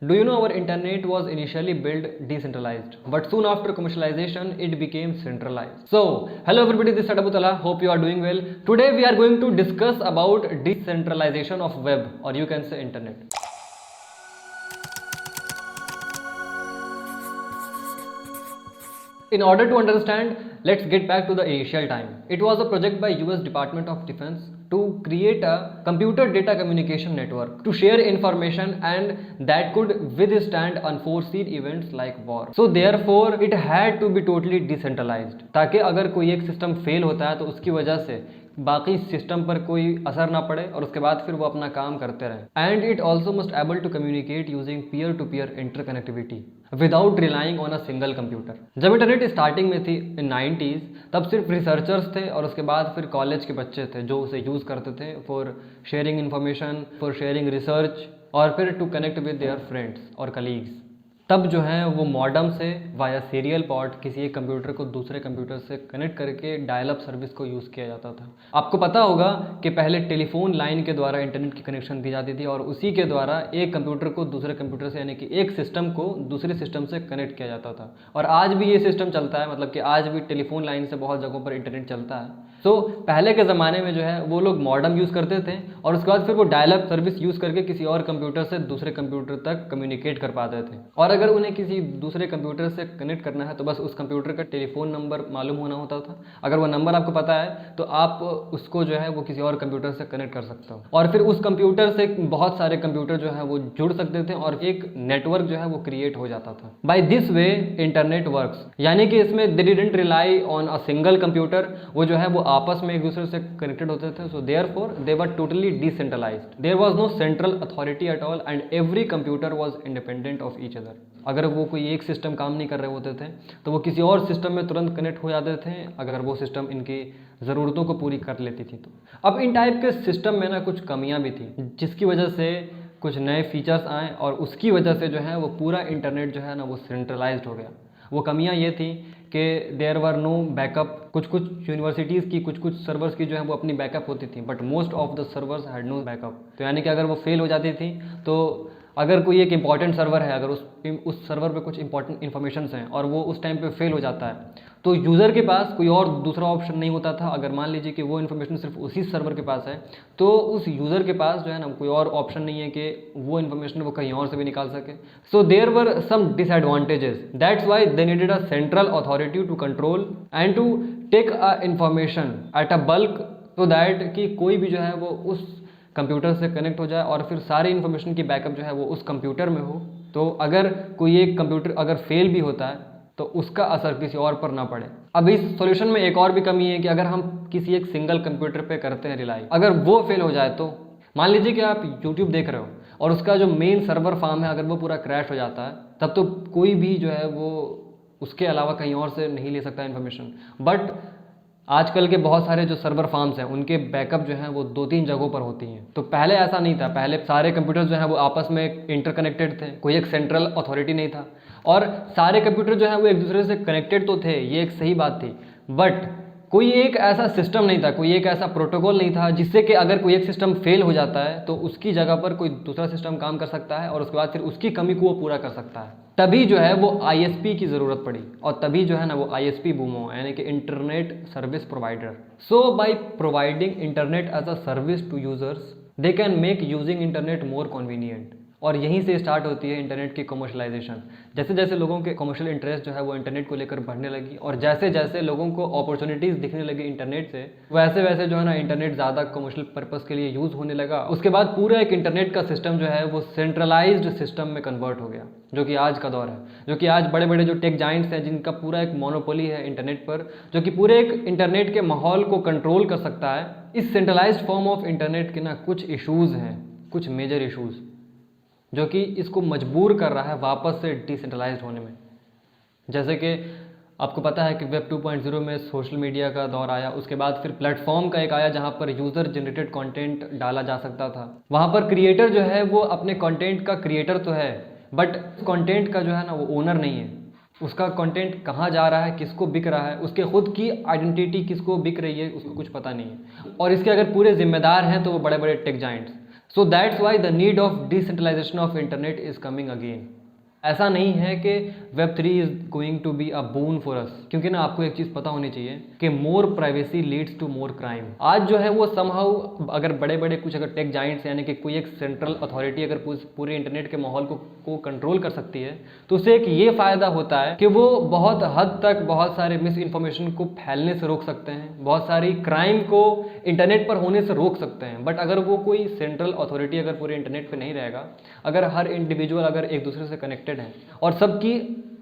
Do you know our internet was initially built decentralized, but soon after commercialization it became centralized. So, hello everybody, this is Sadabutala. Hope you are doing well. Today we are going to discuss about decentralization of web, or you can say internet. In order to understand, let's get back to the initial time. It was a project by US Department of Defense to create a computer data communication network to share information and that could withstand unforeseen events like war. So therefore it had to be totally decentralized ताकि अगर कोई एक system fail होता है तो उसकी वजह से बाकी सिस्टम पर कोई असर ना पड़े और उसके बाद फिर वो अपना काम करते रहे. And it also must able to communicate using peer to peer interconnectivity without relying on a single computer. जब इंटरनेट स्टार्टिंग में थी इन 90s तब सिर्फ रिसर्चर्स थे और उसके बाद फिर कॉलेज के बच्चे थे जो उसे यूज़ करते थे for sharing information, for sharing research और फिर to connect with their friends और कलीग्स. तब जो है वो मॉडम से वाया सीरियल पोर्ट किसी एक कंप्यूटर को दूसरे कंप्यूटर से कनेक्ट करके डायल अप सर्विस को यूज़ किया जाता था. आपको पता होगा कि पहले टेलीफोन लाइन के द्वारा इंटरनेट की कनेक्शन दी जाती थी और उसी के द्वारा एक कंप्यूटर को दूसरे कंप्यूटर से यानी कि एक सिस्टम को दूसरे सिस्टम से कनेक्ट किया जाता था. और आज भी ये सिस्टम चलता है, मतलब कि आज भी टेलीफोन लाइन से बहुत जगहों पर इंटरनेट चलता है. तो पहले के ज़माने में जो है वो लोग मॉडम यूज़ करते थे और उसके बाद फिर वो डायल अप सर्विस यूज़ करके किसी और कंप्यूटर से दूसरे कंप्यूटर तक कम्युनिकेट कर पाते थे. और अगर उन्हें किसी दूसरे कंप्यूटर से कनेक्ट करना है तो बस उस कंप्यूटर का टेलीफोन नंबर मालूम होना होता था. अगर वो नंबर आपको पता है तो आप उसको जो है वो किसी और कंप्यूटर से कनेक्ट कर सकते हो और फिर उस कंप्यूटर से बहुत सारे कंप्यूटर जो है वो जुड़ सकते थे और एक नेटवर्क जो है वो क्रिएट हो जाता था. By this way internet works, यानी कि इसमें they didn't rely on a single computer. वो जो है वो आपस में एक दूसरे से कनेक्टेड होते थे. So therefore they were totally decentralized. There was no central authority at all and every computer was independent of each other. अगर वो कोई एक सिस्टम काम नहीं कर रहे होते थे तो वो किसी और सिस्टम में तुरंत कनेक्ट हो जाते थे अगर वो सिस्टम इनकी ज़रूरतों को पूरी कर लेती थी. तो अब इन टाइप के सिस्टम में ना कुछ कमियां भी थी जिसकी वजह से कुछ नए फीचर्स आए और उसकी वजह से जो है वो पूरा इंटरनेट जो है ना वो सेंट्रलाइज्ड हो गया. वो कमियां ये थी कि देयर वर नो बैकअप. कुछ यूनिवर्सिटीज़ की कुछ सर्वर्स की जो है वो अपनी बैकअप होती थी but most of the servers had no backup. तो यानी कि अगर वो फेल हो जाती थी तो अगर कोई एक इंपॉर्टेंट सर्वर है, अगर उस सर्वर पे कुछ इंपॉर्टेंट इन्फॉर्मेशंस हैं और वो उस टाइम पे फेल हो जाता है तो यूज़र के पास कोई और दूसरा ऑप्शन नहीं होता था. अगर मान लीजिए कि वो इन्फॉर्मेशन सिर्फ उसी सर्वर के पास है तो उस यूज़र के पास जो है ना कोई और ऑप्शन नहीं है कि वो इन्फॉर्मेशन वो कहीं और से भी निकाल सके. So there were some disadvantages. That's why they needed a central authority to control and to take a information at a bulk so that कि कोई भी जो है वो उस कंप्यूटर से कनेक्ट हो जाए और फिर सारी इन्फॉर्मेशन की बैकअप जो है वो उस कंप्यूटर में हो. तो अगर कोई एक कंप्यूटर अगर फेल भी होता है तो उसका असर किसी और पर ना पड़े. अब इस सॉल्यूशन में एक और भी कमी है कि अगर हम किसी एक सिंगल कंप्यूटर पे करते हैं रिलाई, अगर वो फेल हो जाए तो मान लीजिए कि आप YouTube देख रहे हो और उसका जो मेन सर्वर फार्म है अगर वो पूरा क्रैश हो जाता है तब तो कोई भी जो है वो उसके अलावा कहीं और से नहीं ले सकता इन्फॉर्मेशन. बट आजकल के बहुत सारे जो सर्वर फार्म्स हैं उनके बैकअप जो हैं वो 2-3 जगहों पर होती हैं. तो पहले ऐसा नहीं था. पहले सारे कंप्यूटर्स जो हैं वो आपस में इंटरकनेक्टेड थे, कोई एक सेंट्रल अथॉरिटी नहीं था और सारे कंप्यूटर जो हैं वो एक दूसरे से कनेक्टेड तो थे, ये एक सही बात थी. बट कोई एक ऐसा सिस्टम नहीं था, कोई एक ऐसा प्रोटोकॉल नहीं था जिससे कि अगर कोई एक सिस्टम फेल हो जाता है तो उसकी जगह पर कोई दूसरा सिस्टम काम कर सकता है और उसके बाद फिर उसकी कमी को वो पूरा कर सकता है. तभी जो है वो ISP की ज़रूरत पड़ी और तभी जो है ना वो ISP बूम हुआ, यानी कि internet service provider. So by providing internet as a service to users they can make using internet more convenient. और यहीं से स्टार्ट होती है इंटरनेट की कमर्शलाइजेशन. जैसे जैसे लोगों के कमर्शियल इंटरेस्ट जो है वो इंटरनेट को लेकर बढ़ने लगी और जैसे जैसे लोगों को अपॉर्चुनिटीज़ दिखने लगी इंटरनेट से वैसे वैसे जो है ना इंटरनेट ज़्यादा कमर्शियल पर्पस के लिए यूज़ होने लगा. उसके बाद पूरा एक इंटरनेट का सिस्टम जो है वो सेंट्रलाइज्ड सिस्टम में कन्वर्ट हो गया जो कि आज का दौर है. जो कि आज बड़े बड़े जो टेक जाइंट्स हैं जिनका पूरा एक मोनोपोली है इंटरनेट पर, जो कि पूरे एक इंटरनेट के माहौल को कंट्रोल कर सकता है. इस सेंट्रलाइज्ड फॉर्म ऑफ इंटरनेट के ना कुछ इशूज़ हैं, कुछ मेजर इशूज़ जो कि इसको मजबूर कर रहा है वापस से डिसेंट्रलाइज्ड होने में. जैसे कि आपको पता है कि वेब 2.0 में सोशल मीडिया का दौर आया, उसके बाद फिर प्लेटफॉर्म का एक आया जहां पर यूज़र जनरेटेड कंटेंट डाला जा सकता था. वहां पर क्रिएटर जो है वो अपने कंटेंट का क्रिएटर तो है बट कंटेंट का जो है ना वो ओनर नहीं है. उसका कंटेंट कहाँ जा रहा है, किसको बिक रहा है, उसके खुद की आइडेंटिटी किसको बिक रही है उसको कुछ पता नहीं है. और इसके अगर पूरे जिम्मेदार हैं तो वो बड़े बड़े take Giants. So that's why the need of decentralization of internet is coming again. ऐसा नहीं है कि Web3 is going to be a boon for us, क्योंकि ना आपको एक चीज़ पता होनी चाहिए कि more privacy leads to more crime. आज जो है वो समहाउ अगर बड़े बड़े कुछ अगर टेक जाइंट्स यानी कि कोई एक सेंट्रल अथॉरिटी अगर पूरे इंटरनेट के माहौल को कंट्रोल कर सकती है तो उससे एक ये फ़ायदा होता है कि वो बहुत हद तक बहुत सारे मिस इन्फॉर्मेशन को फैलने से रोक सकते हैं, बहुत सारी क्राइम को इंटरनेट पर होने से रोक सकते हैं। बट अगर वो कोई सेंट्रल अथॉरिटी अगर पूरे इंटरनेट पर नहीं रहेगा, अगर हर इंडिविजुअल अगर एक दूसरे से कनेक्टेड है और सबकी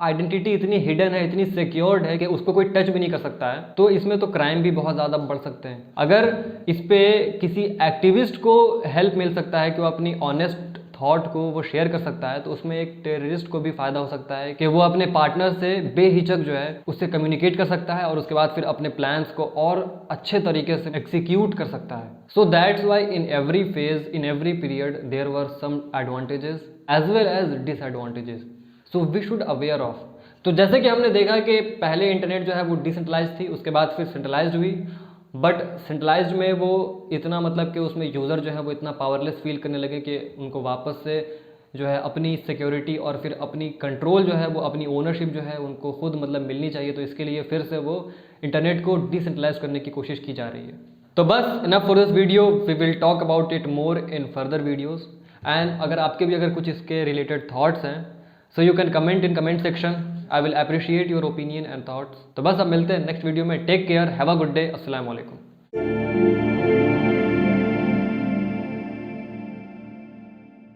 आइडेंटिटी इतनी हिडन है, इतनी सिक्योर्ड है कि उसको कोई टच भी नहीं कर सकता है, तो इसमें तो क्राइम भी बहुत ज़्यादा बढ़ सकते हैं। अगर इस पे किसी एक्टिविस्ट को हेल्प मिल सकता है कि वो अपनी ऑनेस्ट थॉट को वो शेयर कर सकता है, तो उसमें एक टेररिस्ट को भी फायदा हो सकता है कि वो अपने पार्टनर से बेहिचक जो है उससे कम्युनिकेट कर सकता है और उसके बाद फिर अपने प्लान्स को और अच्छे तरीके से एग्जीक्यूट कर सकता है। So that's why in every phase, in every period there were some advantages as well as disadvantages, so we should aware of. तो जैसे कि हमने देखा कि पहले इंटरनेट जो है वो डिसेंट्रलाइज थी, उसके बाद फिर सेंट्रलाइज्ड हुई, बट सेंट्रलाइज्ड में वो इतना मतलब कि उसमें यूज़र जो है वो इतना पावरलेस फील करने लगे कि उनको वापस से जो है अपनी सिक्योरिटी और फिर अपनी कंट्रोल जो है वो अपनी ओनरशिप जो है उनको खुद मतलब मिलनी चाहिए। तो इसके लिए फिर से वो इंटरनेट को डिसेंट्रलाइज करने की कोशिश की जा रही है। तो बस enough for this video, we will talk about it more in further videos. And अगर आपके भी अगर कुछ इसके रिलेटेड थाट्स हैं, so you can comment in comment section, I will appreciate your opinion and thoughts. तो बस अब मिलते हैं नेक्स्ट वीडियो में। Take care, have a good day, अस्सलाम वालेकुम।